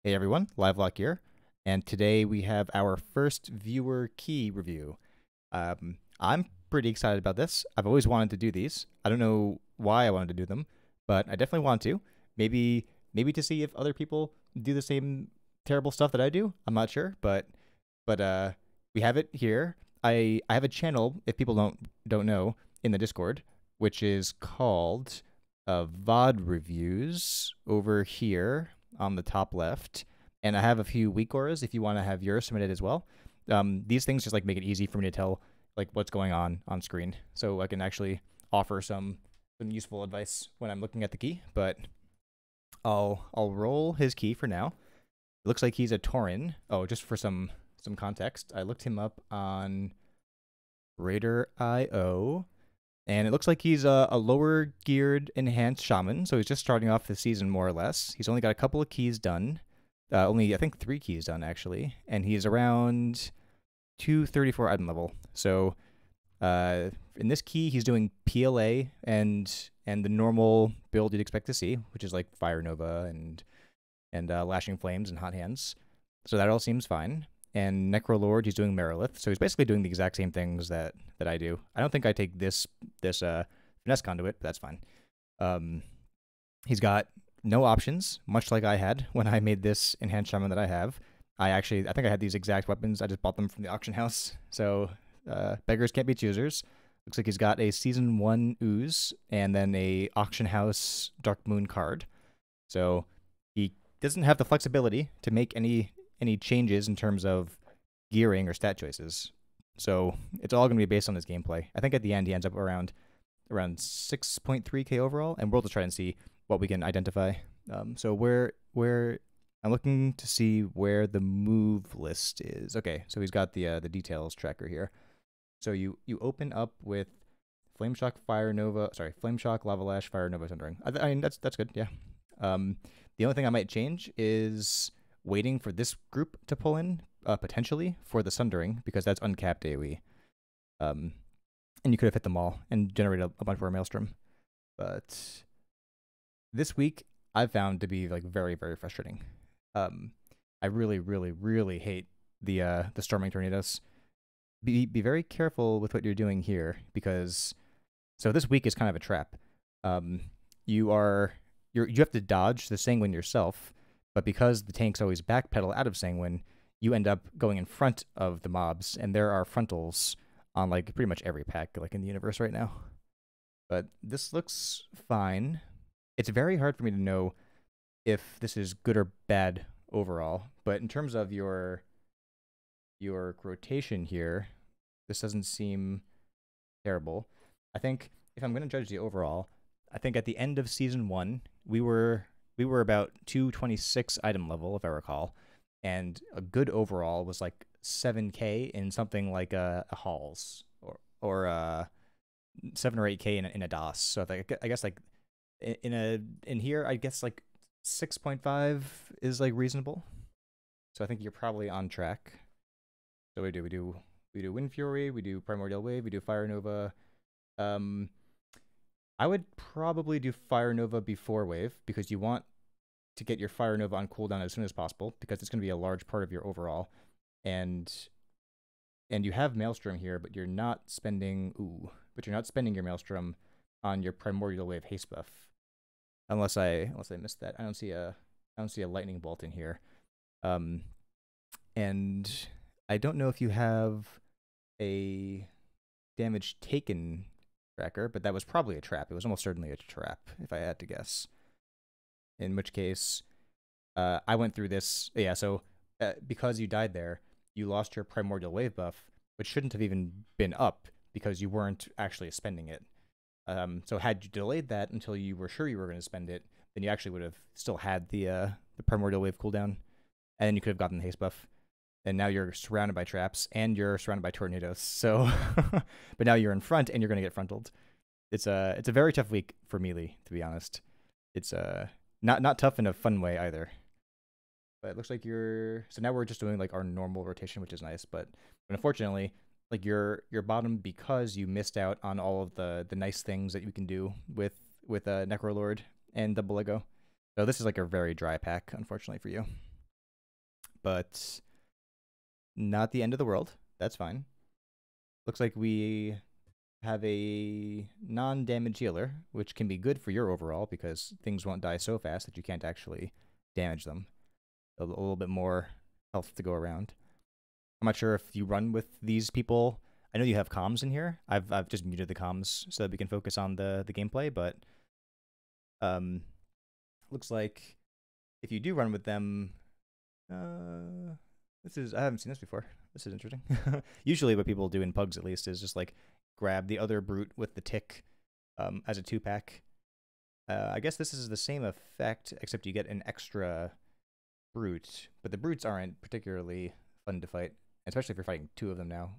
Hey everyone, Livelock here, and today we have our first viewer key review. I'm pretty excited about this. I've always wanted to do these. I don't know why I wanted to do them, but I definitely want to. Maybe to see if other people do the same terrible stuff that I do. I'm not sure, but we have it here. I have a channel if people don't know in the Discord, which is called VOD Reviews over here on the top left, and I have a few weak auras if you want to have yours submitted as well. These things just like make it easy for me to tell like what's going on screen, so I can actually offer some useful advice when I'm looking at the key. But I'll roll his key for now. It looks like he's a Tauren. Oh, just for some context, I looked him up on Raider.io, and it looks like he's a lower geared enhanced shaman, so he's just starting off the season more or less. He's only got a couple of keys done, only I think 3 keys done actually, and he's around 234 item level. So in this key, he's doing PLA and the normal build you'd expect to see, which is like Fire Nova and Lashing Flames and Hot Hands. So that all seems fine. And Necrolord, he's doing Merilith, so he's basically doing the exact same things that I do. I don't think I take this finesse conduit, but that's fine. He's got no options, much like I had when I made this enhanced shaman that I have. I think I had these exact weapons. I just bought them from the auction house. So beggars can't be choosers. Looks like he's got a season 1 ooze and then a auction house Dark Moon card. So he doesn't have the flexibility to make any changes in terms of gearing or stat choices. So it's all going to be based on his gameplay. I think at the end he ends up around 6.3k overall, and we'll just try and see what we can identify. So where I'm looking to see where the move list is. Okay, so he's got the details tracker here. So you open up with Flameshock, Fire Nova, sorry, Flameshock, Lava Lash, Fire Nova, Thundering. I mean that's good, yeah. The only thing I might change is waiting for this group to pull in, potentially, for the Sundering, because that's uncapped AoE. And you could have hit them all and generate a bunch more Maelstrom. But this week, I've found to be like very, very frustrating. I really, really, really hate the Storming Tornadoes. Be very careful with what you're doing here, because so this week is kind of a trap. You have to dodge the Sanguine yourself, but because the tanks always backpedal out of Sanguine, you end up going in front of the mobs, and there are frontals on like pretty much every pack like in the universe right now. But this looks fine. It's very hard for me to know if this is good or bad overall, but in terms of your rotation here, this doesn't seem terrible. I think if I'm going to judge the overall, I think at the end of season 1, we were about 226 item level, if I recall, and a good overall was like 7k in something like a halls or 7 or 8k in a DOS. So I guess like in here, I guess like 6.5 is like reasonable. So I think you're probably on track. So we do Wind Fury, we do Primordial Wave, we do Fire Nova. Um, I would probably do Fire Nova before Wave, because you want to get your Fire Nova on cooldown as soon as possible, because it's going to be a large part of your overall. And you have Maelstrom here, but you're not spending your Maelstrom on your Primordial Wave haste buff. Unless I missed that. I don't see a lightning bolt in here. And I don't know if you have a damage taken tracker, but that was probably a trap. It was almost certainly a trap, if I had to guess. In which case, I went through this. Yeah, so because you died there, you lost your Primordial Wave buff, which shouldn't have even been up because you weren't actually spending it. So had you delayed that until you were sure you were going to spend it, then you actually would have still had the Primordial Wave cooldown, and then you could have gotten the haste buff. And now you're surrounded by traps, and you're surrounded by tornadoes. So, but now you're in front, and you're going to get frontaled. It's a very tough week for melee, to be honest. It's not tough in a fun way either. But it looks like so now we're just doing like our normal rotation, which is nice. But unfortunately, like you're bottom because you missed out on all of the nice things that you can do with Necrolord and Double Lego. So this is like a very dry pack, unfortunately for you. but not the end of the world. That's fine. Looks like we have a non-damage healer, which can be good for your overall because things won't die so fast that you can't actually damage them. A little bit more health to go around. I'm not sure if you run with these people. I know you have comms in here. I've just muted the comms so that we can focus on the gameplay, but looks like if you do run with them, I haven't seen this before. This is interesting. Usually what people do in pugs at least is just like grab the other brute with the tick as a 2-pack. I guess this is the same effect, except you get an extra brute, but the brutes aren't particularly fun to fight, especially if you're fighting 2 of them now.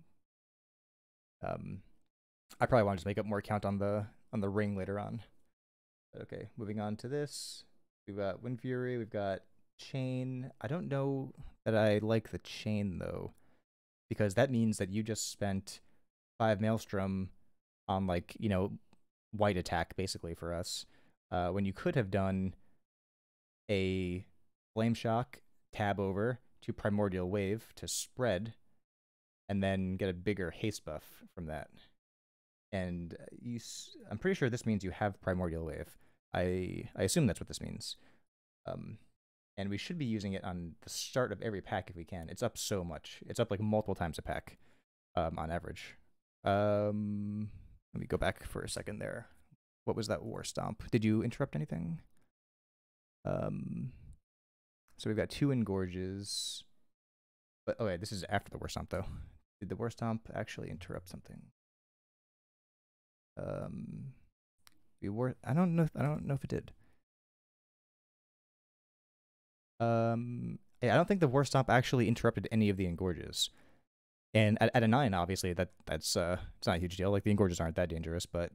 I probably want to just make up more count on the ring later on. Okay, moving on to this. We've got Wind Fury, we've got Chain. I don't know that I like the Chain though, because that means that you just spent 5 Maelstrom on, like, you know, white attack basically for us, when you could have done a Flame Shock, tab over to Primordial Wave to spread, and then get a bigger haste buff from that. And I'm pretty sure this means you have Primordial Wave. I assume that's what this means. And we should be using it on the start of every pack if we can. It's up so much. It's up like multiple times a pack on average. Let me go back for a second there. What was that War Stomp? Did you interrupt anything? So we've got 2 Engorges. But okay, this is after the War Stomp though. Did the War Stomp actually interrupt something? I don't know if it did. Yeah, I don't think the War Stomp actually interrupted any of the Engorges. And at a 9, obviously that's it's not a huge deal. Like, the Engorges aren't that dangerous, but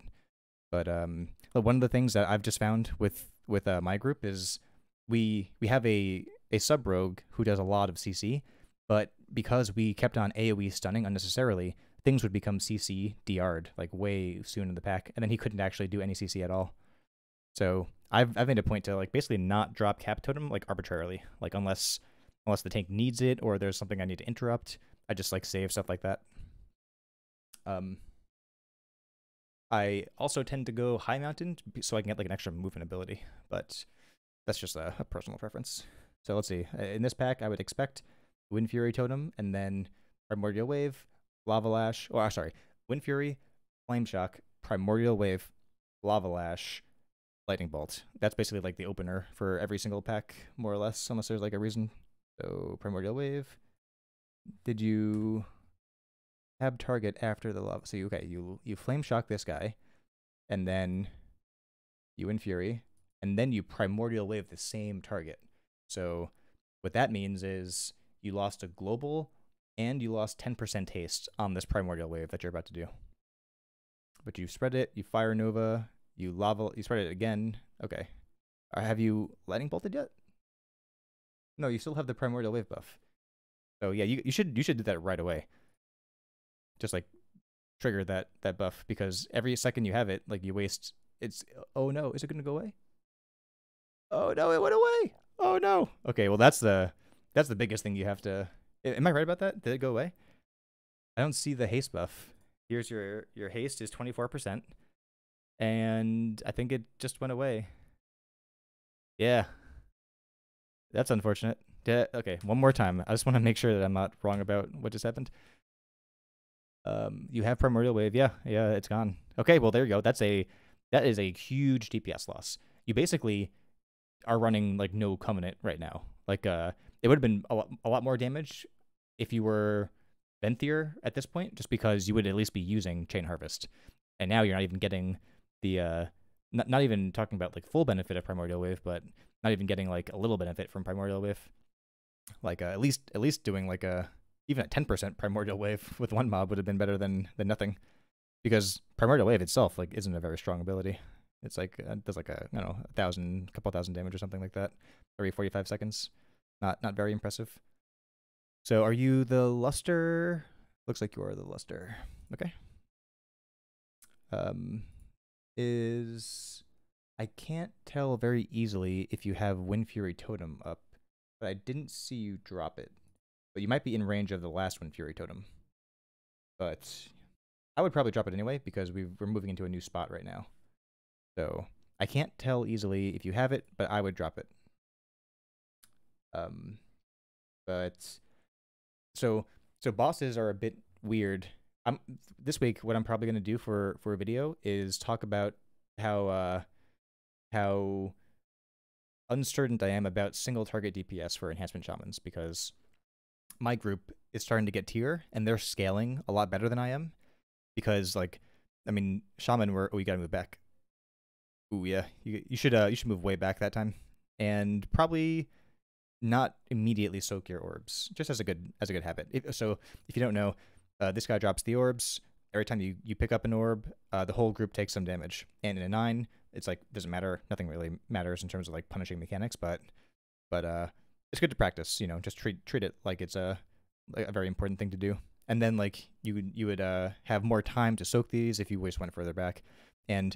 one of the things that I've just found with my group is we have a sub rogue who does a lot of CC, but because we kept on AoE stunning unnecessarily, things would become CC DR'd like way soon in the pack, and then he couldn't actually do any CC at all. So I've made a point to like basically not drop Cap Totem like arbitrarily, like unless the tank needs it or there's something I need to interrupt. I just like save stuff like that. I also tend to go high mountain so I can get like an extra movement ability, but that's just a personal preference. So let's see. In this pack, I would expect Wind Fury Totem and then Primordial Wave, Lava Lash. Oh, sorry. Wind Fury, Flame Shock, Primordial Wave, Lava Lash, Lightning Bolt. That's basically like the opener for every single pack, more or less, unless there's like a reason. So Primordial Wave. Did you have target after the lava? So you Flame Shock this guy, and then you Wind Fury, and then you Primordial Wave the same target. So what that means is you lost a global and you lost 10% haste on this Primordial Wave that you're about to do. But you spread it, you Fire Nova, you spread it again. Okay. Have you Lightning Bolted yet? No, you still have the Primordial Wave buff. So yeah, you should do that right away. Just like trigger that buff, because every second you have it, like you waste. Oh no, is it gonna go away? Oh no, it went away. Oh no. Okay, well that's the biggest thing you have to. Am I right about that? Did it go away? I don't see the haste buff. Here's your haste is 24%, and I think it just went away. Yeah, that's unfortunate. Yeah. Okay, one more time. I just want to make sure that I'm not wrong about what just happened. You have Primordial Wave. Yeah, it's gone. Okay, well there you go. That is a huge DPS loss. You basically are running like no Covenant right now. Like it would have been a lot more damage if you were Venthyr at this point, just because you would at least be using Chain Harvest. And now you're not even getting the not even talking about like full benefit of Primordial Wave, but not even getting like a little benefit from Primordial Wave. Like at least doing like even a 10% Primordial Wave with one mob would have been better than nothing, because Primordial Wave itself like isn't a very strong ability. It's like does like a, I don't know, couple thousand damage or something like that every 45 seconds. Not very impressive. So are you the Luster? Looks like you are the Luster. Okay. I can't tell very easily if you have Wind Fury Totem up, but I didn't see you drop it. but you might be in range of the last Wind Fury totem. But I would probably drop it anyway because we're moving into a new spot right now. So I can't tell easily if you have it, but I would drop it. But so bosses are a bit weird. This week what I'm probably gonna do for a video is talk about how uncertain I am about single target DPS for enhancement shamans, because my group is starting to get tier and they're scaling a lot better than I am. Because like, I mean, shaman, we gotta move back. Ooh yeah, you should move way back that time, and probably not immediately soak your orbs, just as a good habit. If you don't know, this guy drops the orbs. Every time you pick up an orb, the whole group takes some damage. And in a 9, it's like, doesn't matter. Nothing really matters in terms of like punishing mechanics, but it's good to practice. You know, just treat it like it's a very important thing to do. And then like you would have more time to soak these if you just went further back. And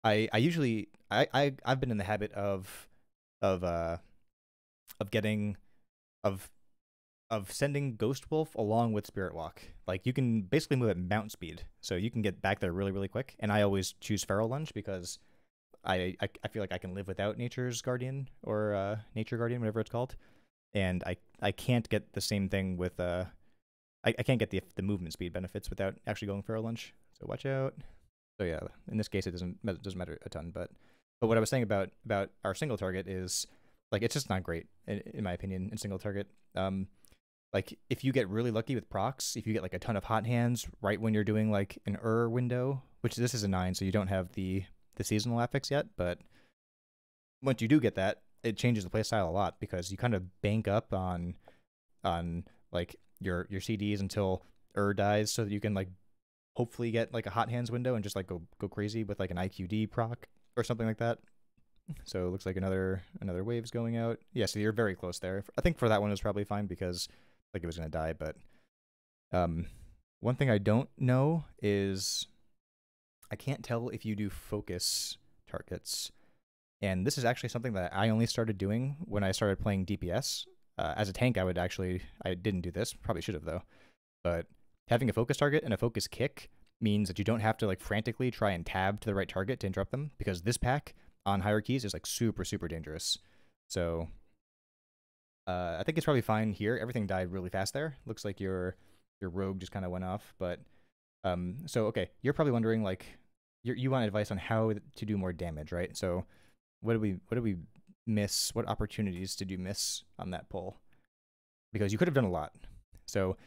I've been in the habit of sending Ghost Wolf along with Spirit Walk. Like, you can basically move at mount speed, so you can get back there really, really quick. And I always choose Feral Lunge because I feel like I can live without Nature's Guardian or Nature Guardian, whatever it's called. And I can't get the same thing with I can't get the movement speed benefits without actually going Feral Lunge. So watch out. So yeah, in this case it doesn't matter a ton, but what I was saying about our single target is, like, it's just not great in my opinion in single target. Like, if you get really lucky with procs, if you get like a ton of hot hands right when you're doing like an window, which this is a 9, so you don't have the seasonal affix yet, but once you do get that, it changes the playstyle a lot, because you kind of bank up on like your CDs until dies, so that you can like hopefully get like a hot hands window and just like go crazy with like an IQD proc or something like that. So it looks like another wave's going out. Yeah, so you're very close there. I think for that one it was probably fine because like it was gonna die. But one thing I don't know is I can't tell if you do focus targets, and this is actually something that I only started doing when I started playing DPS. As a tank, I didn't do this. Probably should have though. But having a focus target and a focus kick means that you don't have to like frantically try and tab to the right target to interrupt them, because this pack on hierarchies is like super dangerous. So I think it's probably fine here. Everything died really fast there. Looks like your rogue just kind of went off. But so okay, you're probably wondering, like, you want advice on how to do more damage, right? So what did we miss? What opportunities did you miss on that pull? Because you could have done a lot. So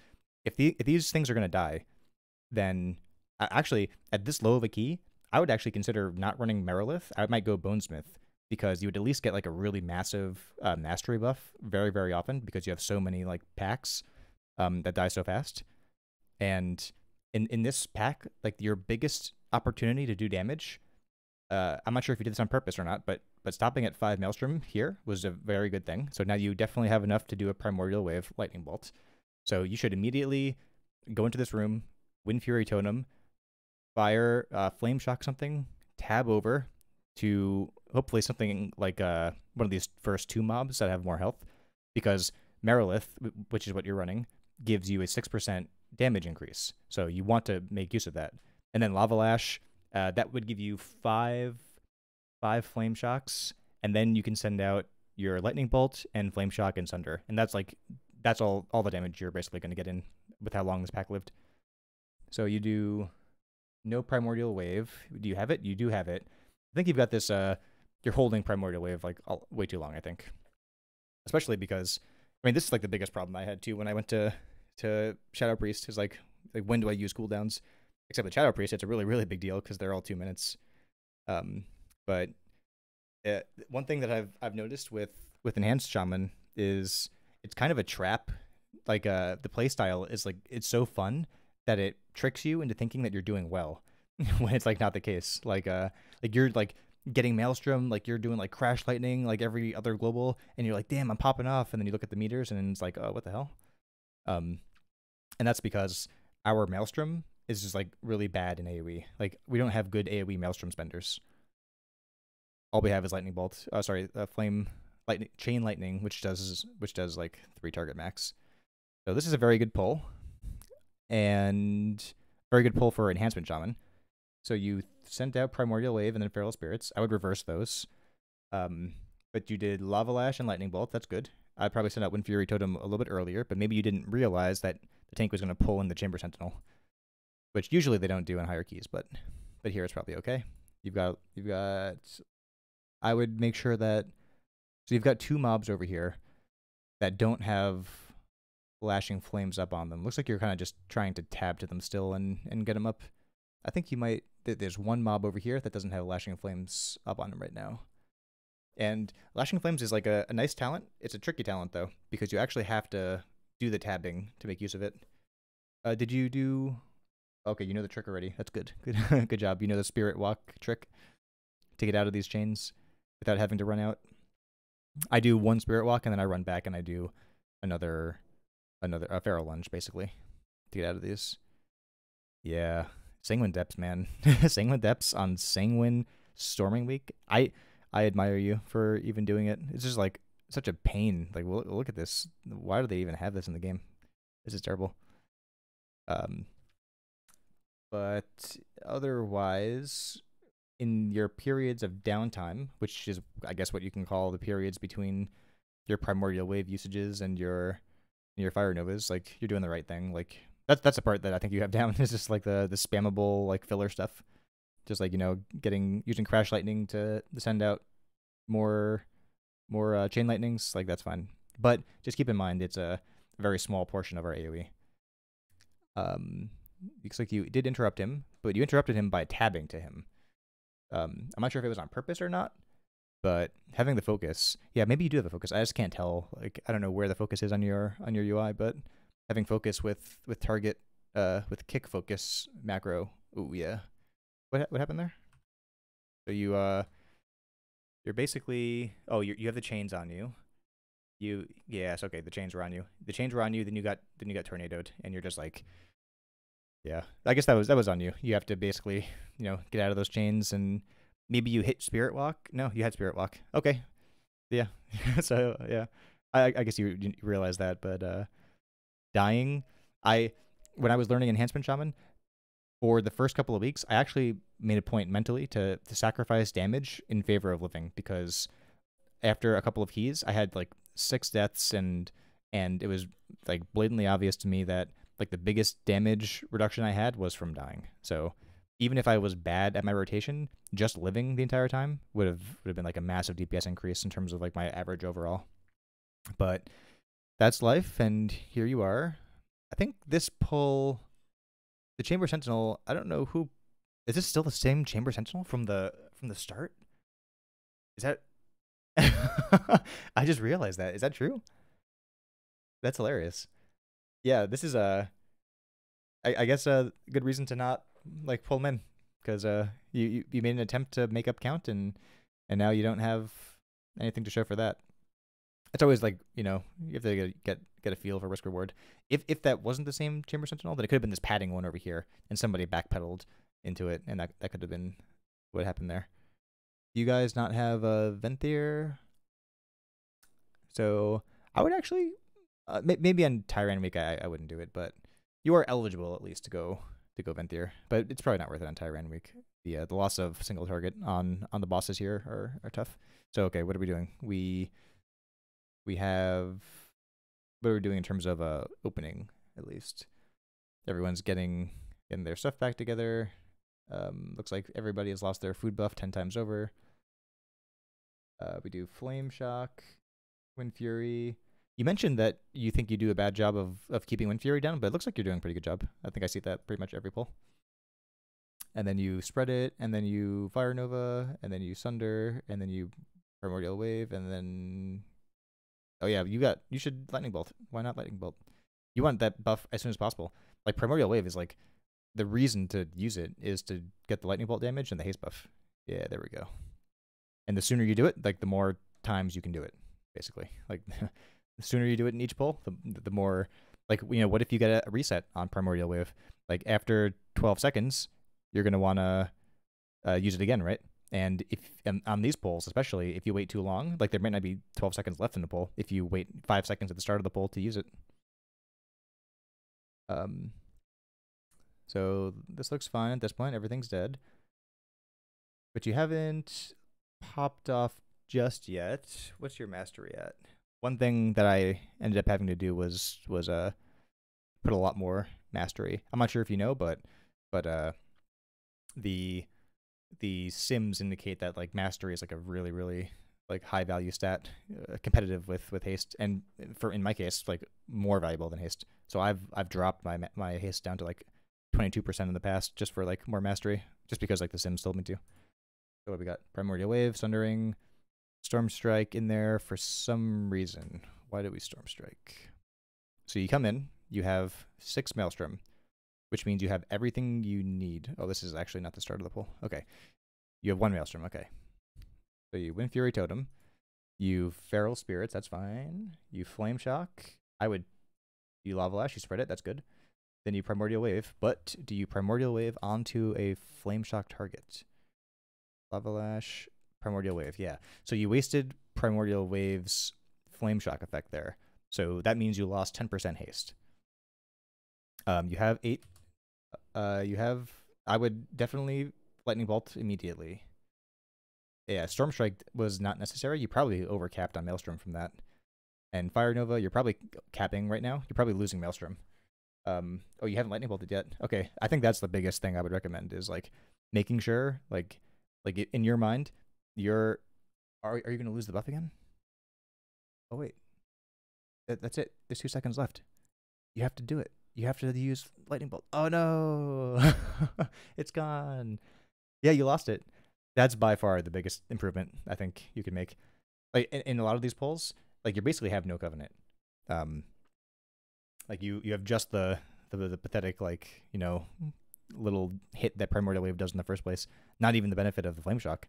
if these things are going to die, then actually at this low of a key, I would actually consider not running Merilith. I might go Bonesmith, because you would at least get like a really massive mastery buff very, very often, because you have so many like packs that die so fast. And in this pack, like, your biggest opportunity to do damage, I'm not sure if you did this on purpose or not, but stopping at 5 Maelstrom here was a very good thing. So now you definitely have enough to do a Primordial Wave Lightning Bolt. So you should immediately go into this room, Wind Fury Totem, fire Flame Shock something, tab over to hopefully something like one of these first 2 mobs that have more health, because Merilith, which is what you're running, gives you a 6% damage increase. So you want to make use of that. And then Lava Lash, that would give you 5 Flame Shocks, and then you can send out your Lightning Bolt and Flame Shock and Sunder. And that's all the damage you're basically going to get in with how long this pack lived. So you do no Primordial Wave. Do you have it? You do have it. I think you've got this, you're holding Primordial Wave like way too long, I think. Especially because, I mean, this is like the biggest problem I had too when I went to Shadow Priest, is like when do I use cooldowns? Except with Shadow Priest, it's a really, really big deal because they're all 2 minutes. But one thing that I've noticed with Enhanced Shaman is it's kind of a trap. Like, the playstyle is like, it's so fun that it tricks you into thinking that you're doing well when it's like not the case. Like you're like getting Maelstrom, like you're doing like Crash Lightning like every other global, and you're like, damn, I'm popping off, and then you look at the meters and it's like, oh, what the hell? And that's because our Maelstrom is just like really bad in AoE. Like, we don't have good AoE Maelstrom spenders. All we have is Lightning Bolt. Oh, sorry, Flame Lightning, Chain Lightning, which does like 3 target max. So this is a very good pull, and very good pull for Enhancement Shaman. So you sent out Primordial Wave and then Feral Spirits. I would reverse those. But you did Lava Lash and Lightning Bolt. That's good. I'd probably send out Wind Fury Totem a little bit earlier, but maybe you didn't realize that the tank was going to pull in the Chamber Sentinel, which usually they don't do in higher keys, but here it's probably okay. You've got. I would make sure that. So you've got 2 mobs over here that don't have Lashing Flames up on them. Looks like you're kind of just trying to tab to them still and get them up. I think you might. There's 1 mob over here that doesn't have Lashing Flames up on them right now. And Lashing Flames is like a nice talent. It's a tricky talent, though, because you actually have to do the tabbing to make use of it. Did you do... Okay, you know the trick already. That's good. Good, good job. You know the Spirit Walk trick to get out of these chains without having to run out. I do 1 Spirit Walk, and then I run back, and I do another Feral Lunge, basically, to get out of these. Yeah. Sanguine Depths, man. Sanguine Depths on Sanguine Storming Week. I admire you for even doing it. It's just like such a pain. Like, look at this. Why do they even have this in the game? This is terrible. But otherwise, in your periods of downtime, which is, I guess, what you can call the periods between your Primordial Wave usages and your Fire Novas, like, you're doing the right thing. Like, that's the part that I think you have down. Is just like the spammable like filler stuff. Just like, you know, using Crash Lightning to send out more Chain Lightnings, like that's fine. But just keep in mind it's a very small portion of our AoE. Looks like you did interrupt him, but you interrupted him by tabbing to him. I'm not sure if it was on purpose or not, but having the focus, yeah, maybe you do have the focus. I just can't tell. Like, I don't know where the focus is on your UI, but having focus with target with kick focus macro. Ooh, yeah. What happened there? So you're basically, oh, you have the chains on you. Yes, okay, the chains were on you. The chains were on you, then you got tornadoed, and you're just like, yeah. I guess that was on you. You have to basically, you know, get out of those chains, and maybe you hit Spirit Walk. No, you had Spirit Walk. Okay, yeah. So yeah, I guess you realize that, but dying. When I was learning Enhancement Shaman, for the first couple of weeks, I actually made a point mentally to sacrifice damage in favor of living, because after a couple of keys, I had like 6 deaths, and it was like blatantly obvious to me that like the biggest damage reduction I had was from dying. So even if I was bad at my rotation, just living the entire time would have been like a massive DPS increase in terms of like my average overall. But that's life, and here you are. I think this pull, the Chamber Sentinel, I don't know who, is this still the same Chamber Sentinel from the start? Is that, I just realized that. Is that true? That's hilarious. Yeah, this is I guess a good reason to not like pull him in, because you made an attempt to make up count, and now you don't have anything to show for that. It's always like, you know, you have to get a feel for risk reward. If that wasn't the same Chamber Sentinel, then it could have been this padding one over here, and somebody backpedaled into it, and that could have been what happened there. Do you guys not have a Venthyr? So I would actually, maybe on Tyran week I wouldn't do it, but you are eligible at least to go Venthyr. But it's probably not worth it on Tyran week. The loss of single target on the bosses here are tough. So okay, what are we doing? We have, what are we doing in terms of opening, at least? Everyone's getting their stuff back together. Looks like everybody has lost their food buff 10 times over. We do Flame Shock, Wind Fury. You mentioned that you think you do a bad job of keeping Wind Fury down, but it looks like you're doing a pretty good job. I think I see that pretty much every pull. And then you spread it, and then you Fire Nova, and then you Sunder, and then you Primordial Wave, and then... Oh yeah, you should Lightning Bolt. Why not Lightning Bolt? You want that buff as soon as possible. Like, Primordial Wave is like, the reason to use it is to get the Lightning Bolt damage and the haste buff. Yeah, there we go. And the sooner you do it, like, the more times you can do it, basically. Like, the sooner you do it in each pull, the more, like, you know, what if you get a reset on Primordial Wave? Like, after 12 seconds, you're going to want to use it again, right? And if on these pulls, especially, if you wait too long, like, there might not be 12 seconds left in the pull if you wait 5 seconds at the start of the pull to use it. Um, so this looks fine at this point. Everything's dead. But you haven't popped off just yet. What's your mastery at? One thing that I ended up having to do was put a lot more mastery. I'm not sure if you know, but the sims indicate that like mastery is like a really like high value stat, competitive with haste, and for in my case like more valuable than haste. So I've dropped my haste down to like 22% in the past just for like more mastery, just because like the sims told me to. So what we got? Primordial Wave, Sundering, Storm Strike in there for some reason. Why did we Storm Strike? So you come in, you have 6 Maelstrom, which means you have everything you need. Oh, this is actually not the start of the pull. Okay. You have 1 Maelstrom. Okay. So you Wind Fury Totem. You Feral Spirits. That's fine. You Flame Shock. You Lava Lash. You spread it. That's good. Then you Primordial Wave. But do you Primordial Wave onto a Flame Shock target? Lava Lash, Primordial Wave. Yeah. So you wasted Primordial Wave's Flame Shock effect there. So that means you lost 10% haste. You have 8. I would definitely Lightning Bolt immediately. Yeah, Storm Strike was not necessary. You probably overcapped on Maelstrom from that. And Fire Nova, you're probably capping right now. You're probably losing Maelstrom. Oh, you haven't Lightning Bolted yet? Okay, I think that's the biggest thing I would recommend is like making sure like in your mind, are you going to lose the buff again? Oh wait, that's it. There's 2 seconds left. You have to do it. You have to use Lightning Bolt. Oh no, it's gone. Yeah, you lost it. That's by far the biggest improvement I think you can make. Like in a lot of these polls, like you basically have no Covenant. Like you have just the pathetic like little hit that Primordial Wave does in the first place. Not even the benefit of the Flame Shock.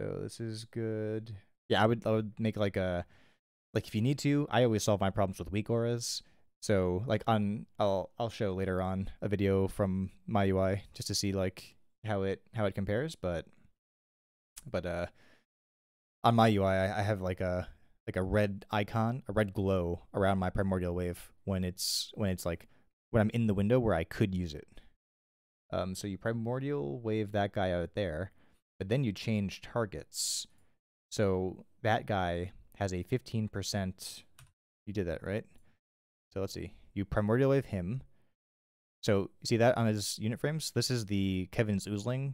So this is good. Yeah, I would make like if you need to. I always solve my problems with weak auras. So like I'll show later on a video from my UI just to see like how it compares. But on my UI I have like a red icon, a red glow around my Primordial Wave when I'm in the window where I could use it. So you Primordial Wave that guy out there, but then you change targets. So that guy has a 15%. You did that, right? So let's see. You Primordial Wave him. So you see that on his unit frames? This is the Kevin's Oozling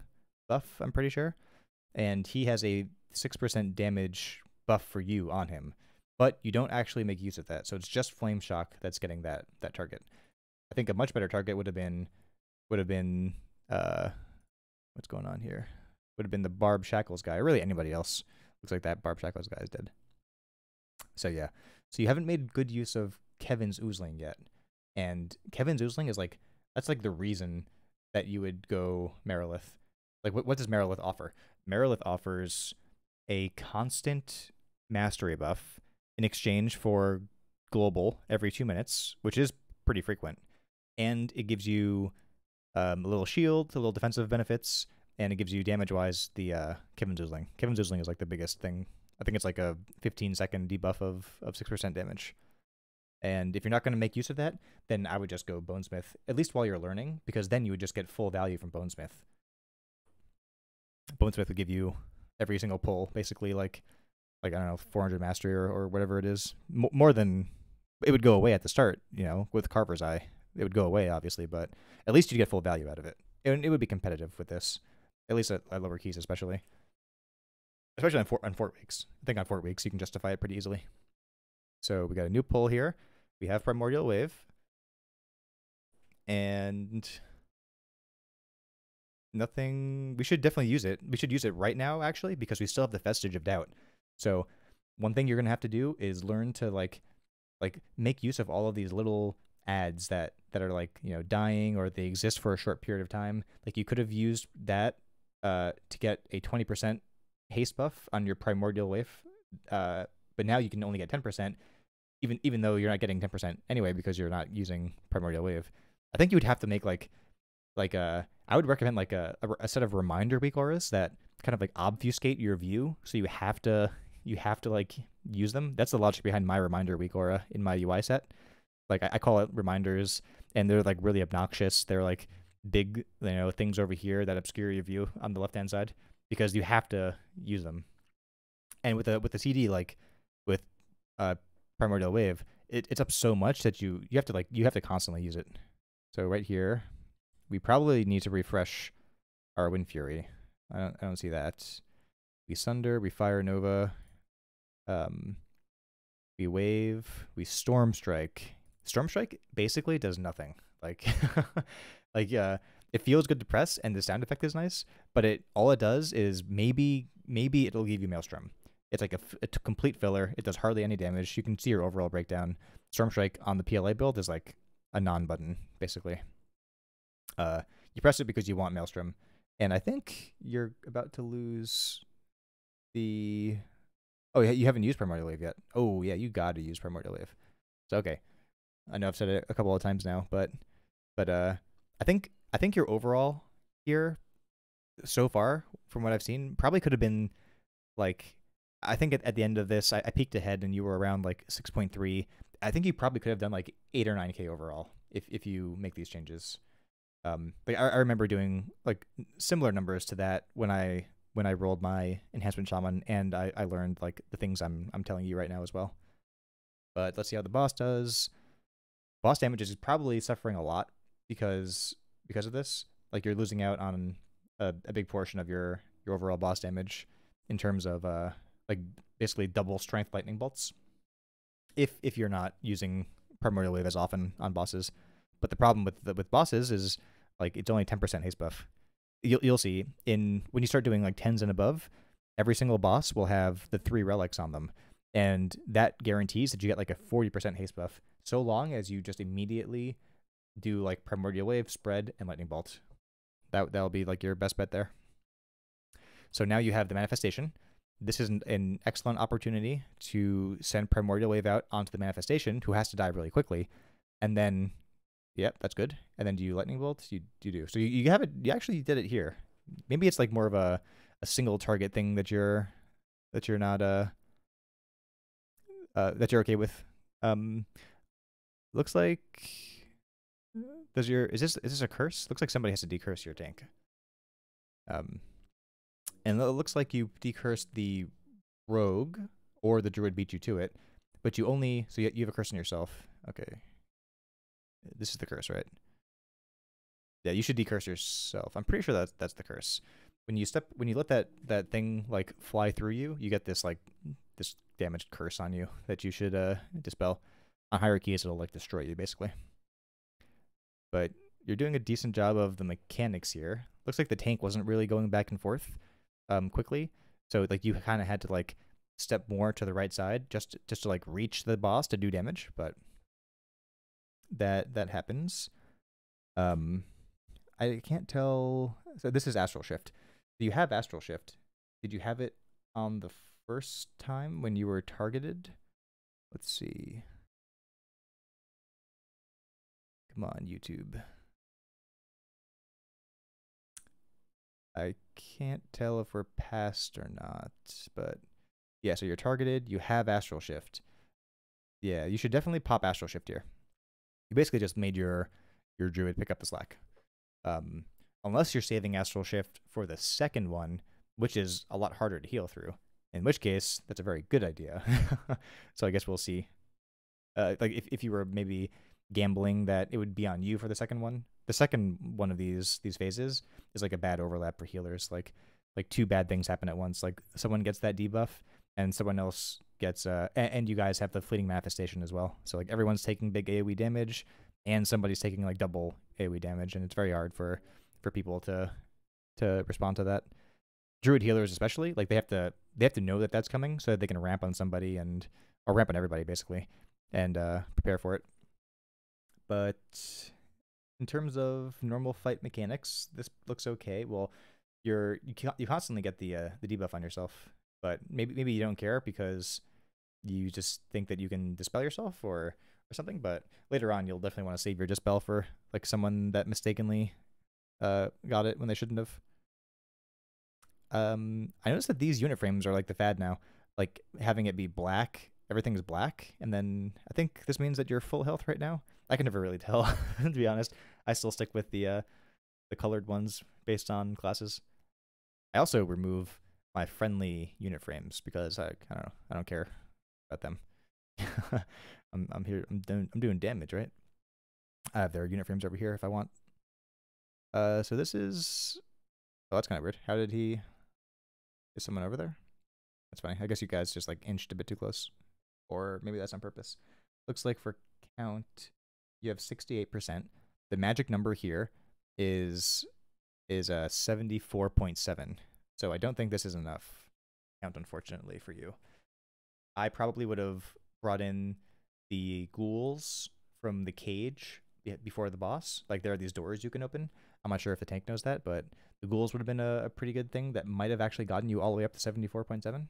buff, I'm pretty sure. And he has a 6% damage buff for you on him. But you don't actually make use of that. So it's just Flame Shock that's getting that target. I think a much better target would have been what's going on here? Would have been the Barb Shackles guy, or really anybody else. Looks like that Barb Shackles guy is dead. So yeah. So you haven't made good use of Kevin's Oozling yet. And Kevin's Oozling is like, that's like the reason that you would go Marilith. Like what does Marilith offer? Marilith offers a constant mastery buff in exchange for global every 2 minutes, which is pretty frequent. And it gives you a little shield, a little defensive benefits, and it gives you damage-wise the Kevin's Oozling. Kevin's Oozling is like the biggest thing. I think it's like a 15-second debuff of 6% damage. And if you're not going to make use of that, then I would just go Bonesmith, at least while you're learning, because then you would just get full value from Bonesmith. Bonesmith would give you every single pull, basically like I don't know, 400 mastery or whatever it is. More than, it would go away at the start, with Carver's Eye. It would go away, obviously, but at least you get full value out of it. And it would be competitive with this, at least at lower keys, especially on Fort Weeks. I think on Fort Weeks you can justify it pretty easily. So we got a new pull here. We have Primordial Wave. And nothing, we should definitely use it. We should use it right now, actually, because we still have the Vestige of Doubt. So one thing you're going to have to do is learn to like make use of all of these little ads that are like, dying, or they exist for a short period of time. Like you could have used that to get a 20% haste buff on your Primordial Wave, but now you can only get 10%, even though you're not getting 10% anyway because you're not using Primordial Wave. I think you would have to make I would recommend like a set of reminder weak auras that kind of like obfuscate your view, so you have to like use them. That's the logic behind my reminder weak aura in my UI set. Like I call it reminders, and they're like really obnoxious. They're like big, things over here that obscure your view on the left hand side because you have to use them. And with the CD, like with uh Primordial Wave, it's up so much that you have to constantly use it. So right here, we probably need to refresh our Wind Fury. I don't see that. We Sunder, we Fire Nova, we Wave, we Storm Strike. Storm Strike basically does nothing. Like, it feels good to press, and the sound effect is nice, but all it does is maybe it'll give you Maelstrom. It's like a complete filler. It does hardly any damage. You can see your overall breakdown. Storm Strike on the PLA build is like a non-button, basically. You press it because you want Maelstrom, and I think you're about to lose the... Oh, yeah, you haven't used Primordial Wave yet. Oh, yeah, you got to use Primordial Wave. So, okay. I know I've said it a couple of times now, but I think your overall here so far, from what I've seen, probably could have been like... I think at the end of this, I peeked ahead and you were around like 6.3. I think you probably could have done like 8 or 9K overall if you make these changes. Like I remember doing like similar numbers to that when I rolled my enhancement shaman, and I learned like the things I'm telling you right now as well. But let's see how the boss does. Boss damage is probably suffering a lot because of this. Like you're losing out on a big portion of your overall boss damage in terms of like basically double strength lightning bolts. If you're not using Primordial Wave as often on bosses. But the problem with bosses is like it's only 10% haste buff. You'll see when you start doing like 10s and above, every single boss will have the 3 relics on them, and that guarantees that you get like a 40% haste buff so long as you just immediately do like Primordial Wave, Spread, and Lightning Bolt. That'll be like your best bet there. So now you have the manifestation. This is an excellent opportunity to send Primordial Wave out onto the manifestation, who has to die really quickly, and then... Yep, that's good. And then do you Lightning Bolt? You do. So you have it. You actually did it here. Maybe it's like more of a single target thing that you're not that you're okay with. Looks like is this a curse? Looks like somebody has to decurse your tank. And it looks like you decursed the rogue, or the druid beat you to it, but you have a curse on yourself. Okay. This is the curse, right? Yeah, you should decurse yourself. I'm pretty sure that's the curse. When you let that thing like fly through you, you get this damaged curse on you that you should dispel. On higher keys, it'll like destroy you basically. But you're doing a decent job of the mechanics here. Looks like the tank wasn't really going back and forth quickly, so like you kind of had to like step more to the right side just to like reach the boss to do damage, but that happens. I can't tell. So this is Astral Shift. Do you have Astral Shift? Did you have it on the first time when you were targeted? Let's see. Come on, YouTube. I can't tell if we're past or not, but yeah, so you're targeted. You have Astral Shift. Yeah, you should definitely pop Astral Shift here. You basically just made your druid pick up the slack. Unless you're saving Astral Shift for the second one, which is a lot harder to heal through. In which case, that's a very good idea. So I guess we'll see. Like if you were maybe gambling that it would be on you for the second one. The second one of these phases is like a bad overlap for healers. Like 2 bad things happen at once. Like someone gets that debuff, and someone else gets and you guys have the fleeting manifestation as well. So like everyone's taking big AoE damage, and somebody's taking like double AoE damage, and it's very hard for people to respond to that. Druid healers especially, like they have to know that that's coming, so that they can ramp on somebody or ramp on everybody basically, and prepare for it. But in terms of normal fight mechanics, this looks okay. Well, you constantly get the debuff on yourself, but maybe you don't care because you just think that you can dispel yourself or something. But later on, you'll definitely want to save your dispel for like someone that mistakenly got it when they shouldn't have. I noticed that these unit frames are like the fad now. Like having it be black everything's black, and then I think this means that you're full health right now. I can never really tell, to be honest. I still stick with the colored ones based on classes. I also remove my friendly unit frames because I don't know, I don't care about them. I'm here. I'm doing damage, right? I have their unit frames over here if I want. So this is. Oh, that's kind of weird. How did he? Is someone over there? That's funny. I guess you guys just like inched a bit too close, or maybe that's on purpose. Looks like for count, you have 68%. The magic number here is 74.7. So I don't think this is enough count, unfortunately, for you. I probably would have brought in the ghouls from the cage before the boss. Like, there are these doors you can open. I'm not sure if the tank knows that, but the ghouls would have been a pretty good thing that might have actually gotten you all the way up to 74.7.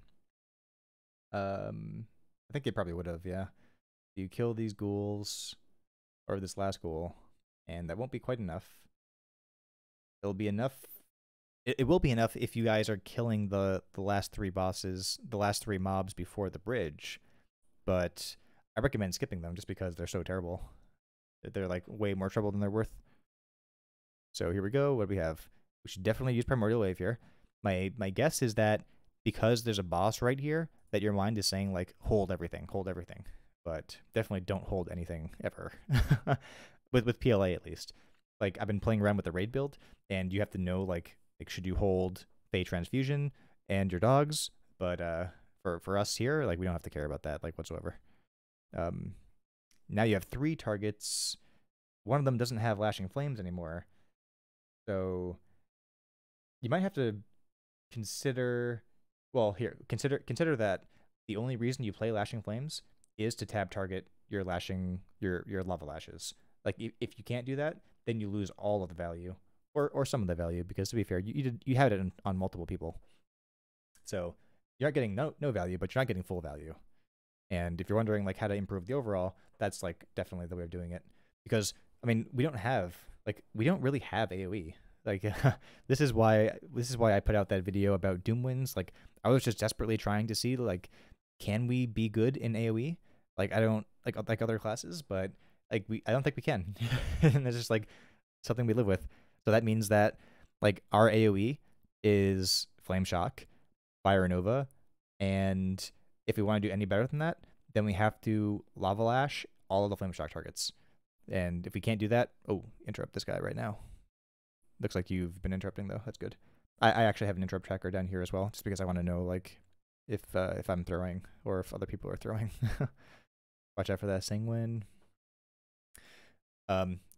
I think it probably would have, yeah. You kill these ghouls, or this last ghoul, and that won't be quite enough. It'll be enough. It will be enough if you guys are killing the last three bosses, the last three mobs before the bridge, but I recommend skipping them just because they're so terrible. They're like way more trouble than they're worth. So here we go. What do we have? We should definitely use Primordial Wave here. My guess is that because there's a boss right here, that your mind is saying like hold everything, but definitely don't hold anything ever. with PLA at least. Like, I've been playing around with the raid build, and you have to know like should you hold Fey Transfusion and your dogs, but for us here, like, we don't have to care about that like whatsoever. Now you have 3 targets. One of them doesn't have Lashing Flames anymore, so you might have to consider. Well, here, consider that the only reason you play Lashing Flames is to tab target your lava lashes. Like, if you can't do that, then you lose all of the value, or some of the value, because to be fair, you had it on multiple people. So you're not getting no value, but you're not getting full value. And if you're wondering like how to improve the overall, that's like definitely the way of doing it. Because I mean, we don't really have AoE. Like, this is why I put out that video about Doomwinds. Like, I was just desperately trying to see like, can we be good in AoE? Like, I don't like other classes, but like I don't think we can. And it's just like something we live with. So that means that like our AoE is Flame Shock, Fire Nova, and if we want to do any better than that, then we have to Lava Lash all of the Flame Shock targets. And if we can't do that, interrupt this guy right now. Looks like you've been interrupting though. That's good. I actually have an interrupt tracker down here as well, just because I want to know like if I'm throwing or if other people are throwing. Watch out for that Sanguine.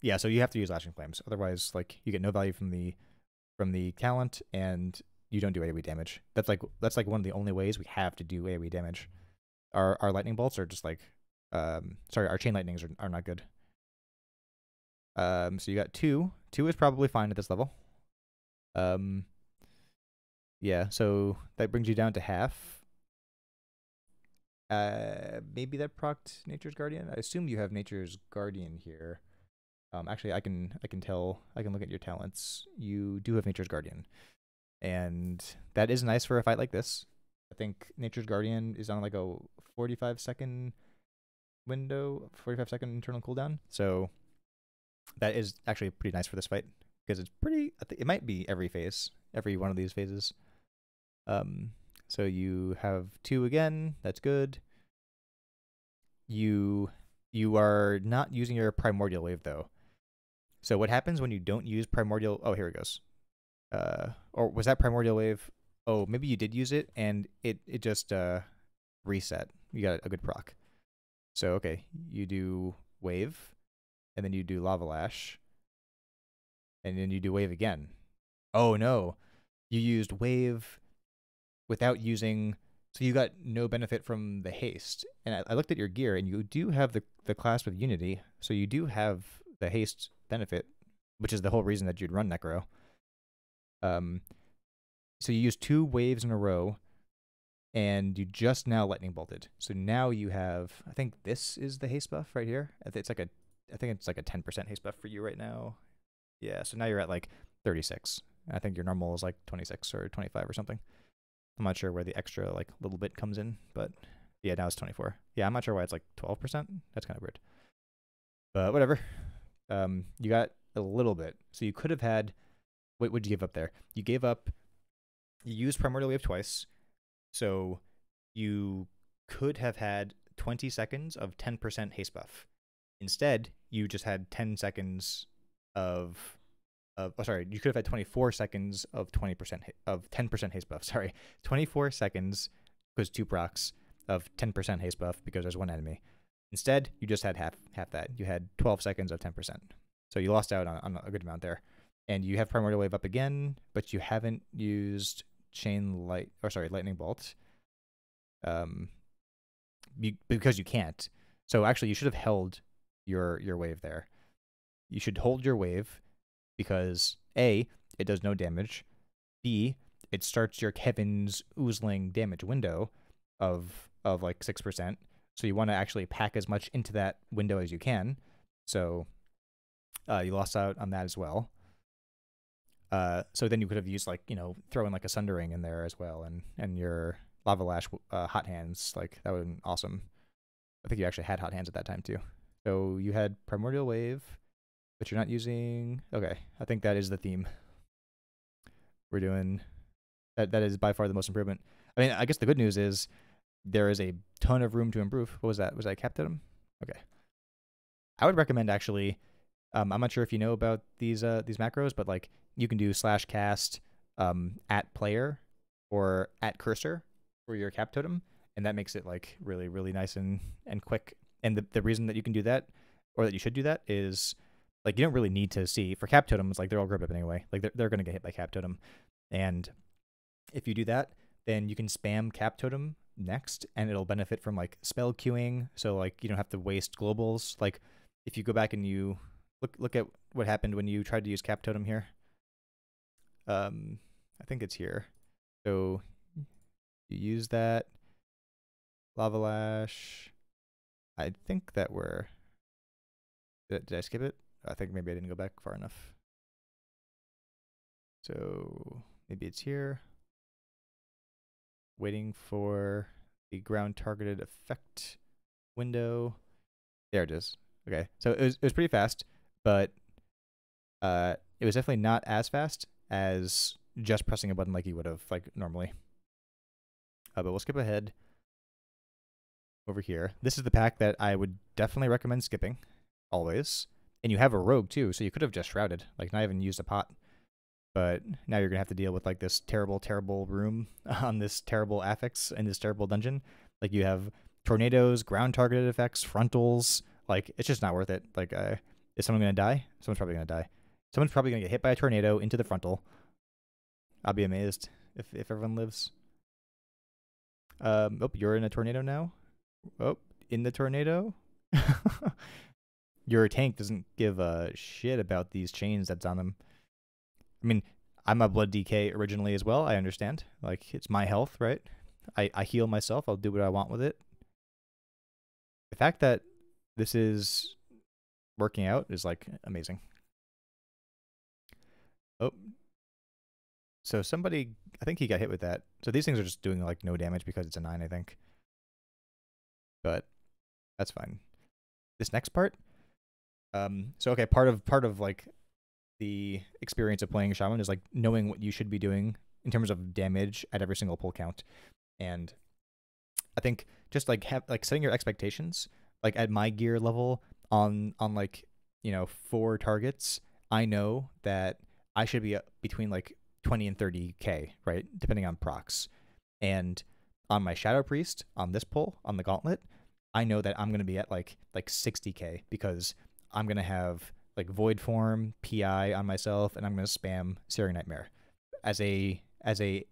Yeah, so you have to use Lashing Flames. Otherwise, like, you get no value from the talent, and you don't do AoE damage. That's like one of the only ways we have to do AoE damage. Our lightning bolts are just like, sorry, our chain lightnings are not good. So you got 2. 2 is probably fine at this level. Yeah, so that brings you down to half. Maybe that procced Nature's Guardian. I assume you have Nature's Guardian here. Actually, I can tell. I can look at your talents. You do have Nature's Guardian, and that is nice for a fight like this. I think Nature's Guardian is on like a 45-second window, 45-second internal cooldown. So that is actually pretty nice for this fight, because it's pretty. It might be every phase, every one of these phases. So you have 2 again. That's good. You are not using your Primordial Wave though. So what happens when you don't use Primordial? Oh, here it goes. Or was that Primordial Wave? Oh, maybe you did use it and it just reset. You got a good proc. So okay, you do Wave, and then you do Lava Lash, and then you do Wave again. Oh no, you used Wave without using. So you got no benefit from the haste. And I looked at your gear, and you do have the class with Unity, so you do have the haste benefit, which is the whole reason that you'd run Necro. So you used 2 waves in a row, and you just now lightning bolted. So now you have, I think this is the haste buff right here. I think it's like a 10% haste buff for you right now. Yeah, so now you're at like 36. I think your normal is like 26 or 25 or something. I'm not sure where the extra like little bit comes in, but Yeah, now it's 24. Yeah, I'm not sure why it's like 12%. That's kind of weird. But whatever. You got a little bit. So you could have had. What would you give up there? You gave up. You used Primordial Wave twice. So you could have had 20 seconds of 10% haste buff. Instead, you just had 10 seconds of oh, sorry, you could have had 24 seconds of 20% of 10% haste buff. Sorry, 24 seconds because 2 procs of 10% haste buff because there's one enemy. Instead, you just had half that. You had 12 seconds of 10%. So you lost out on a good amount there. And you have Primordial Wave up again, but you haven't used Lightning Bolt. Because you can't. So actually, you should have held your wave there. You should hold your wave because A, it does no damage. B, it starts your Kevin's Oozling damage window of like 6%. So you want to actually pack as much into that window as you can. So you lost out on that as well. So then you could have used like, throw in like a Sundering in there as well, and your Lava Lash hot hands, like that would have been awesome. I think you actually had hot hands at that time too. So you had Primordial Wave, but you're not using. Okay, I think that is the theme. We're doing that. That is by far the most improvement. I mean, I guess the good news is there is a ton of room to improve. What was that? Was that Cap Totem? Okay. I would recommend actually. I'm not sure if you know about these macros, but like you can do /cast at player or at cursor for your Cap Totem, and that makes it like really, really nice and quick. And the reason that you can do that, or that you should do that, is like you don't really need to see for Cap Totems. Like they're all grip up anyway. Like they're going to get hit by Cap Totem, and if you do that, then you can spam Cap Totem next, and it'll benefit from like spell queuing. So like you don't have to waste globals. Like if you go back and you look at what happened when you tried to use Cap Totem here. I think it's here. So you use that Lava Lash. I think that we're. Did I skip it? I think maybe I didn't go back far enough. So maybe it's here. Waiting for the ground targeted effect window. There it is. Okay, so it was pretty fast, but it was definitely not as fast as just pressing a button like you would have like normally. But we'll skip ahead over here. This is the pack that I would definitely recommend skipping, always. And you have a rogue too, so you could have just shrouded, like not even used a pot. But now you're gonna have to deal with like this terrible, terrible room on this terrible affix in this terrible dungeon. Like you have tornadoes, ground targeted effects, frontals. Like it's just not worth it. Like, is someone gonna die? Someone's probably gonna die. Someone's probably gonna get hit by a tornado into the frontal. I'll be amazed if everyone lives. Oh, you're in a tornado now. Oh, in the tornado. Your tank doesn't give a shit about these chains that's on them. I mean, I'm a blood DK originally as well. I understand. Like, it's my health, right? I heal myself. I'll do what I want with it. The fact that this is working out is, like, amazing. Oh. So somebody, I think he got hit with that. So these things are just doing, like, no damage because it's a 9, I think. But that's fine. This next part. So, okay, part of, like, the experience of playing Shaman is like knowing what you should be doing in terms of damage at every single pull count. And I think just like setting your expectations, like at my gear level on like, 4 targets, I know that I should be between like 20 and 30k, right? Depending on procs. And on my Shadow Priest, on this pull, on the Gauntlet, I know that I'm going to be at like 60k because I'm going to have like Void Form, PI on myself, and I'm going to spam Searing Nightmare. As a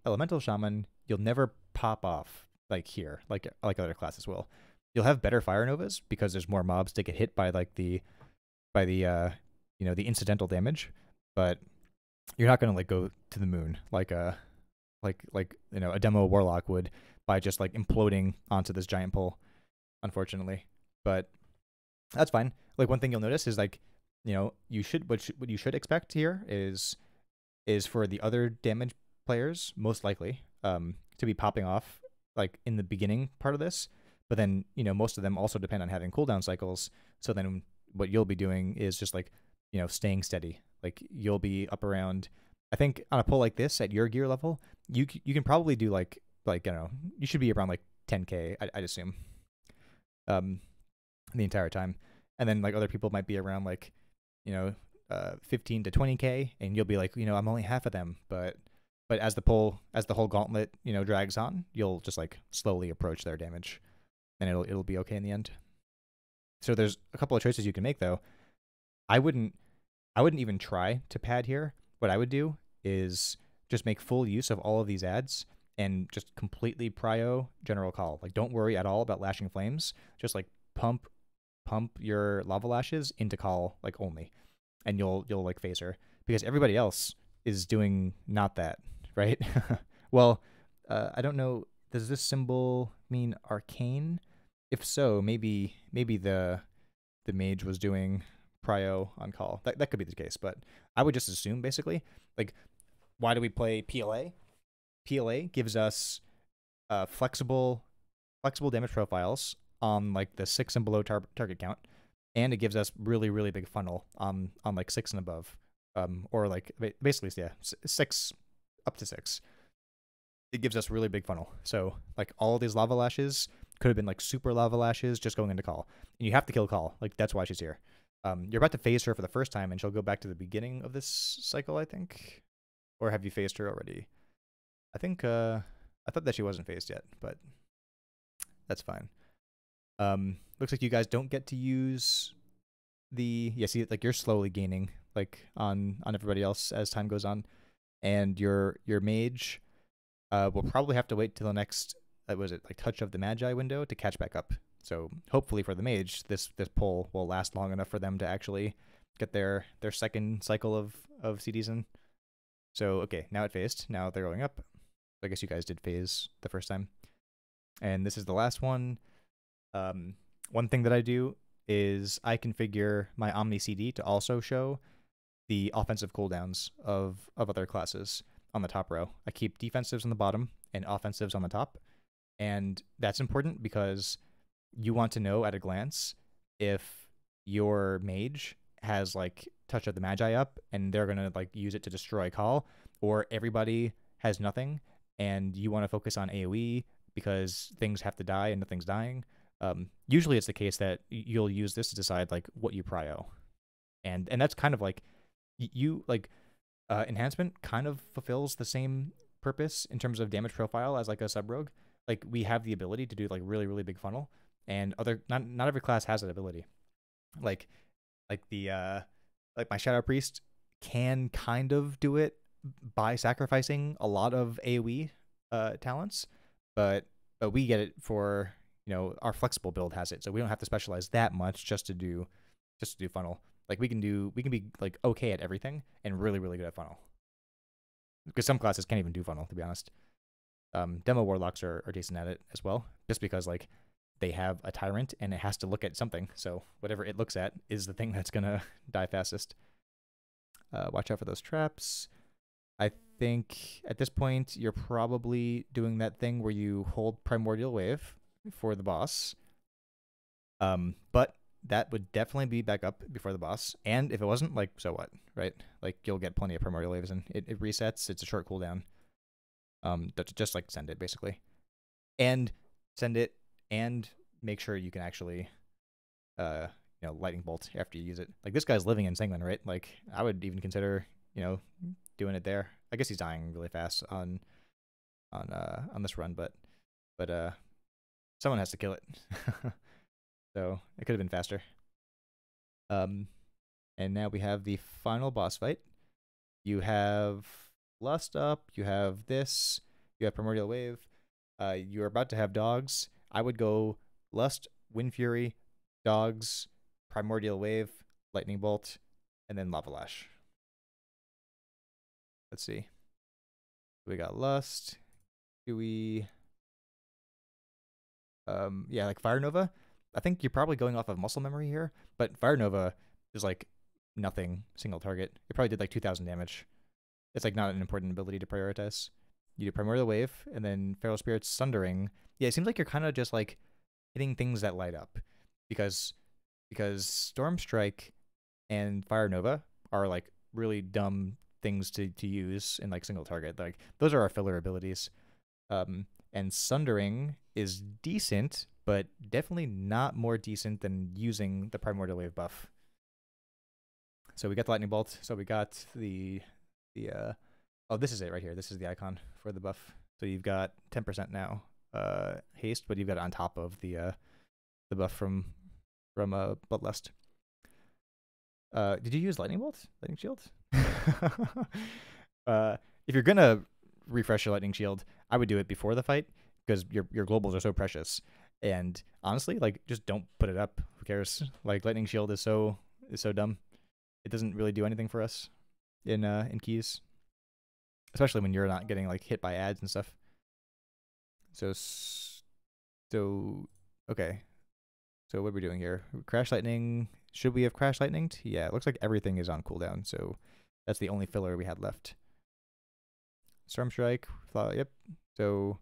Elemental Shaman, you'll never pop off like here, like other classes will. You'll have better Fire Novas because there's more mobs to get hit by like the incidental damage, but you're not going to like go to the moon like a demo Warlock would by just like imploding onto this giant pole, unfortunately. But that's fine. Like one thing you'll notice is like, what you should expect here is for the other damage players most likely to be popping off like in the beginning part of this, But then, most of them also depend on having cooldown cycles. So then what you'll be doing is just like, staying steady. Like you'll be up around, I think on a pull like this at your gear level, you can probably do like I don't know, you should be around like 10k, I'd assume, the entire time. And then like other people might be around like, 15 to 20k, and you'll be like, I'm only half of them. But as the whole gauntlet, drags on, you'll just like slowly approach their damage, and it'll be okay in the end. So there's a couple of choices you can make though. I wouldn't even try to pad here. What I would do is just make full use of all of these ads and just completely prio General Call. Like don't worry at all about Lashing Flames. Just like pump your Lava Lashes into Call like only, and you'll like phaser, because everybody else is doing not that, right? Well, I don't know. Does this symbol mean arcane? If so, maybe the mage was doing prio on Call. That could be the case, but I would just assume basically, like, why do we play PLA? PLA gives us flexible damage profiles on like the 6 and below target count, and it gives us really big funnel on like 6 and above, or like basically 6 up to 6. It gives us really big funnel. So like all these Lava Lashes could have been like super Lava Lashes just going into Call, and you have to kill Call. Like that's why she's here. You're about to phase her for the first time, and she'll go back to the beginning of this cycle, I think. Or have you phased her already? I think I thought that she wasn't phased yet, but that's fine. Looks like you guys don't get to use the see, like you're slowly gaining like on everybody else as time goes on, and your mage will probably have to wait till the next was it like Touch of the Magi window to catch back up. So hopefully for the mage, this pull will last long enough for them to actually get their second cycle of CDs in. So okay, now it phased. Now they're going up. I guess you guys did phase the first time, and this is the last one. One thing that I do is I configure my Omni CD to also show the offensive cooldowns of other classes on the top row. I keep defensives on the bottom and offensives on the top, and that's important because you want to know at a glance if your mage has like Touch of the Magi up and they're gonna like use it to destroy Call, or everybody has nothing and you want to focus on AoE because things have to die and nothing's dying. Usually it's the case that you'll use this to decide like what you prio, and that's kind of like you like enhancement kind of fulfills the same purpose in terms of damage profile as like a sub rogue. Like we have the ability to do like really big funnel, and not every class has that ability. Like the like my Shadow Priest can kind of do it by sacrificing a lot of AoE talents, but we get it for our flexible build has it, so we don't have to specialize that much just to do funnel. Like we can be like okay at everything and really good at funnel, because some classes can't even do funnel, to be honest. Demo warlocks are decent at it as well, just because like they have a tyrant and it has to look at something, so whatever it looks at is the thing that's gonna die fastest. Watch out for those traps. I think at this point you're probably doing that thing where you hold Primordial Wave for the boss, but that would definitely be back up before the boss, and if it wasn't, like, so what, right? Like you'll get plenty of Primordial Waves, and it resets. It's a short cooldown. Just like send it basically, and send it, and make sure you can actually lightning bolt after you use it. Like this guy's living in Sanguine, right? Like I would even consider doing it there. I guess he's dying really fast on this run, but someone has to kill it. So it could have been faster. And now we have the final boss fight. You have Lust up, you have this, you have Primordial Wave. You're about to have dogs. I would go Lust, Wind Fury, dogs, Primordial Wave, Lightning Bolt, and then Lava Lash. Let's see. We got Lust. Do we... yeah, like Fire Nova. I think you're probably going off of muscle memory here, but Fire Nova is like nothing single target. It probably did like 2,000 damage. It's like not an important ability to prioritize. You do Primordial Wave, and then Feral Spirit's Sundering. Yeah, it seems like you're kind of just like hitting things that light up, because Storm Strike and Fire Nova are like really dumb things to use in like single target. Like those are our filler abilities. And Sundering is decent, but definitely not more decent than using the Primordial Wave buff. So we got the Lightning Bolt. So we got the oh, this is it right here. This is the icon for the buff. So you've got 10% now haste, but you've got it on top of the buff from Bloodlust. Did you use Lightning Bolt? Lightning Shield? If you're gonna refresh your Lightning Shield, I would do it before the fight, because your globals are so precious. And honestly, like, just don't put it up. Who cares? Like, Lightning Shield is so dumb. It doesn't really do anything for us in keys, especially when you're not getting like hit by ads and stuff. So okay. So what are we doing here? Crash Lightning. Should we have Crash Lightninged? Yeah, it looks like everything is on cooldown, so that's the only filler we had left. Storm Strike. Yep. So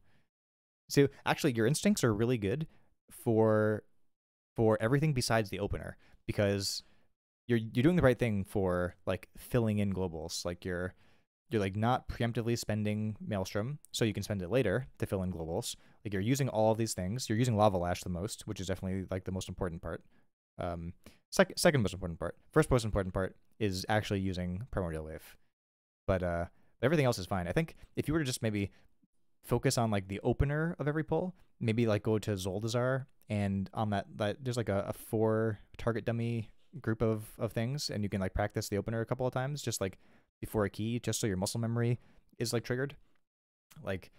actually, your instincts are really good for everything besides the opener, because you're doing the right thing for like filling in globals. Like you're like not preemptively spending Maelstrom, so you can spend it later to fill in globals. Like you're using all of these things. You're using Lava Lash the most, which is definitely like the most important part. Second most important part. First most important part is actually using Primordial Wave. But everything else is fine. I think if you were to just maybe focus on like the opener of every pull, maybe like go to Zoldazar, and on that there's like a 4 target dummy group of things, and you can like practice the opener a couple of times, just like before a key, just so your muscle memory is like triggered. Like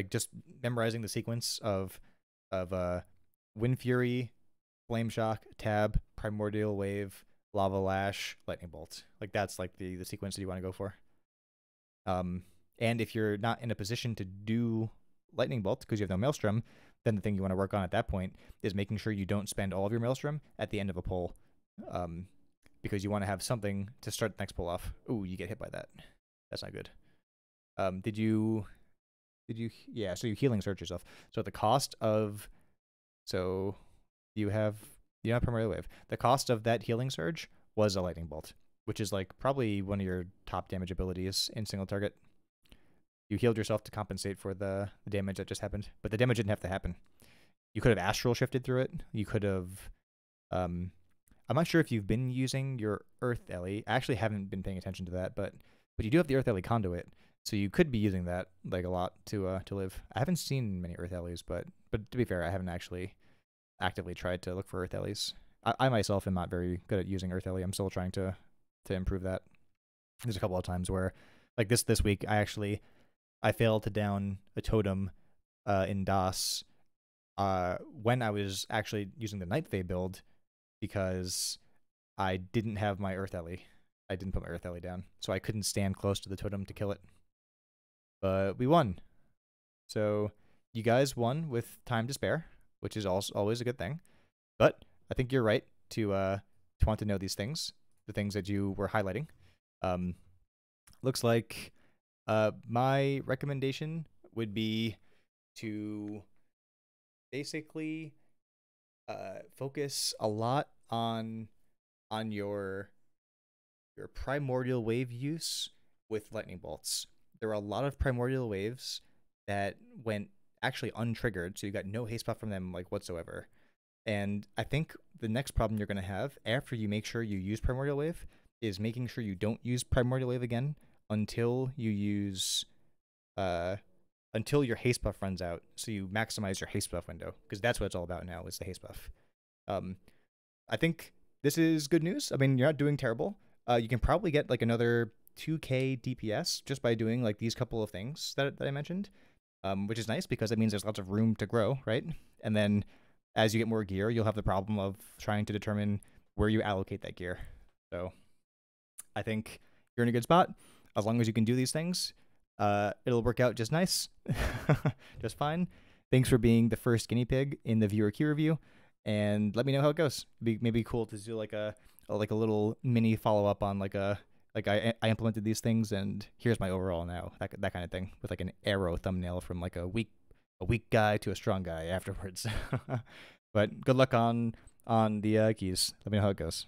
just memorizing the sequence of Wind Fury, Flame Shock, Tab, Primordial Wave, Lava Lash, Lightning Bolt. Like that's like the sequence that you want to go for. And if you're not in a position to do Lightning Bolt because you have no Maelstrom, then the thing you want to work on at that point is making sure you don't spend all of your Maelstrom at the end of a pull, because you want to have something to start the next pull off. Ooh, you get hit by that. That's not good. Did you? Yeah. So you healing surge yourself. So the cost of, so you have Primordial Wave. The cost of that healing surge was a Lightning Bolt, which is like probably one of your top damage abilities in single target. You healed yourself to compensate for the damage that just happened, but the damage didn't have to happen. You could have astral shifted through it. You could have, I'm not sure if you've been using your Earth Ellie. I actually haven't been paying attention to that, but you do have the Earth Ellie conduit, so you could be using that like a lot to live. I haven't seen many Earth Ellies, but to be fair, I haven't actually actively tried to look for Earth Ellies. I myself am not very good at using Earth Ellie. I'm still trying to improve that. There's a couple of times where, like this week, I failed to down a totem in DOS when I was actually using the Night Fae build, because I didn't have my Earth Ellie. I didn't put my Earth Ellie down, so I couldn't stand close to the totem to kill it. But we won. So you guys won with time to spare, which is also always a good thing. But I think you're right to want to know these things, the things that you were highlighting. Looks like my recommendation would be to basically focus a lot on your Primordial Wave use with Lightning Bolts. There are a lot of Primordial Waves that went actually untriggered, so you got no haste buff from them like whatsoever. And I think the next problem you're going to have after you make sure you use Primordial Wave is making sure you don't use Primordial Wave again until you use until your haste buff runs out, so you maximize your haste buff window, because that's what it's all about now, is the haste buff. I think this is good news. I mean, you're not doing terrible. You can probably get like another 2k DPS just by doing like these couple of things that I mentioned, which is nice because it means there's lots of room to grow, right? And then as you get more gear, you'll have the problem of trying to determine where you allocate that gear. So I think you're in a good spot. As long as you can do these things, it'll work out just nice, just fine. Thanks for being the first guinea pig in the viewer key review, and let me know how it goes. It'd be maybe cool to do like a little mini follow up on I implemented these things and here's my overall now, that kind of thing, with like an arrow thumbnail from like a weak guy to a strong guy afterwards. But good luck on the keys. Let me know how it goes.